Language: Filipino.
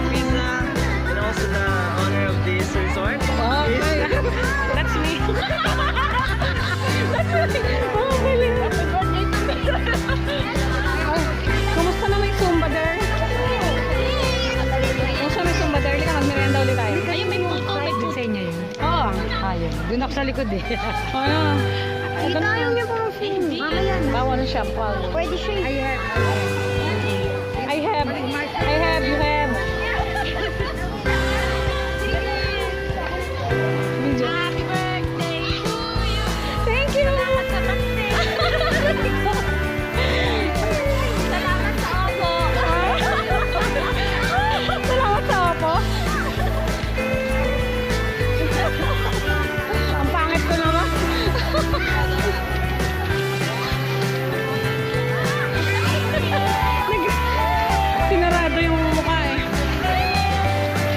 visa and also the owner of this resort. Okay. That's me. That's me. Oh, galing. Ay, kumusta na may Zumba there? Kumusta may Zumba there? Lika, magmerienda ulit tayo. Ayun, may puto. May puto sa inyo yun. Oo. Ayun. Doon ako sa likod eh. Ano? Hindi tayo niya kung Hindi. mamaya na. Bawal siya. Bawal. Pwede siya. Ay,